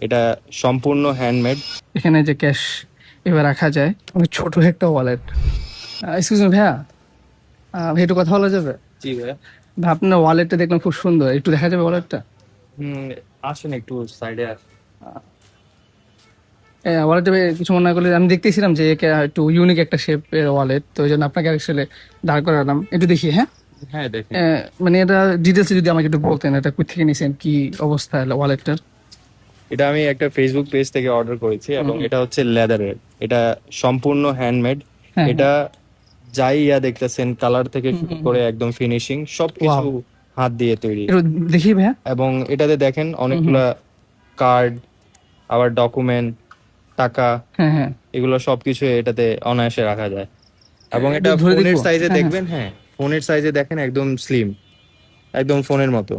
এটা সম্পূর্ণ হ্যান্ডমেড। এখানে যে ক্যাশ এবার রাখা যায়, অনেক ছোট একটা ওয়ালেট। এক্সকিউজ মি ভাইয়া, ভাই একটু কথা বলা যাবে? জি ভাইয়া। ভাই আপনার ওয়ালেটটা দেখলাম খুব সুন্দর, একটু দেখা যাবে ওয়ালেটটা? আসেন একটু সাইডে আসেন। ওয়ালেটটা কিছু মনে না করলে, আমি দেখতেছিলাম যে একে একটু ইউনিক একটা শেপের ওয়ালেট, তো ওই জন্য আপনাকে আসলে দাঁড় করালাম, একটু দেখি। হ্যাঁ, হ্যাঁ দেখেন। মানে এটা ডিটেলস যদি আমাকে একটু বলতেন, এটা কোথা থেকে নিয়েছেন, কি অবস্থা ওয়ালেটটার? এটা আমি একটা ফেসবুক পেজ থেকে অর্ডার করেছি এবং এটা হচ্ছে লেদারের। এটা সম্পূর্ণ হ্যান্ডমেড। হ্যাঁ, এটা যাই দেখতেছেন, কালার থেকে শুরু করে একদম ফিনিশিং সবকিছু ওয়াও, হাত দিয়ে তৈরি। একটু দেখি ভাইয়া। এবং এটাতে দেখেন অনেকগুলা কার্ড, আবার ডকুমেন্ট, টাকা, হ্যাঁ হ্যাঁ, এগুলো সবকিছু এটাতে অনায়াসে রাখা যায়। এবং এটা একটু ধরে ফোনের দেখবো? সাইজে হ্যাঁ হ্যাঁ, দেখবেন, হ্যাঁ ফোনের সাইজে দেখেন একদম স্লিম, একদম ফোনের মতো,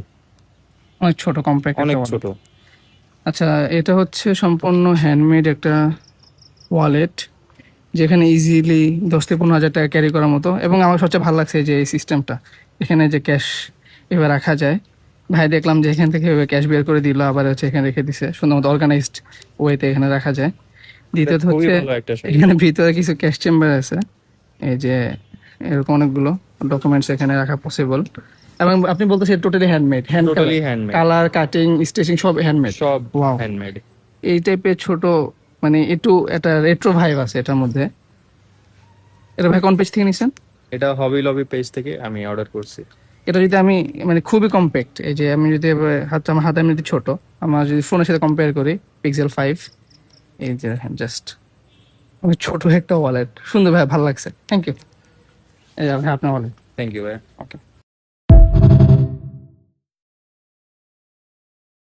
অনেক ছোট কম্প্যাক্ট একটা অনেক ওয়ালেট। ছোট। আচ্ছা, এটা হচ্ছে সম্পূর্ণ হ্যান্ডমেড একটা ওয়ালেট, যেখানে ইজিলি 10 থেকে 15 হাজার টাকা ক্যারি করার মতো। এবং আমার সবচেয়ে ভালো লাগছে যে এই সিস্টেমটা, এখানে যে ক্যাশ এবার রাখা যায়। ভাই দেখলাম যে এখান থেকে ক্যাশ বের করে দিল, আবার হচ্ছে এখানে রেখে দিছে সুন্দর মতো, অর্গানাইজড ওয়েতে এখানে রাখা যায়। এটা দ্বিতীয়ত খুবই হচ্ছে ভালো একটা সুবিধা। এখানে ভিতরে কিছু ক্যাশ চেম্বার আছে, এই যে এরকম অনেকগুলো ডকুমেন্টস এখানে রাখা পসিবল। এবং আপনি বলতেছেন totally handmade, hand totally handmade, colour cutting stitching সব হ্যান্ডমেড। সব ওয়াও, হ্যান্ডমেড। এই টাইপের ছোট, মানে একটু একটা রেট্রো ভাইব আছে এটার মধ্যে। এটা ভাই কোন পেজ থেকে নিছেন? এটা হবি লবি পেজ থেকে আমি অর্ডার করছি। এটা যদি আমি, মানে খুবই কম্প্যাক্ট, এই যে আমি যদি এবার আমার হাতে এমনিতে ছোট, আমার যদি ফোনের সাথে কম্পেয়ার করি, পিক্সেল 5, এই যে দেখেন জাস্ট অনেক ছোট একটা ওয়ালেট, সুন্দর ভাই, ভালো লাগছে, থ্যাংক ইউ। এই যে ভাই আপনার ওয়ালেট। থ্যাংক ইউ ভাই। ওকে।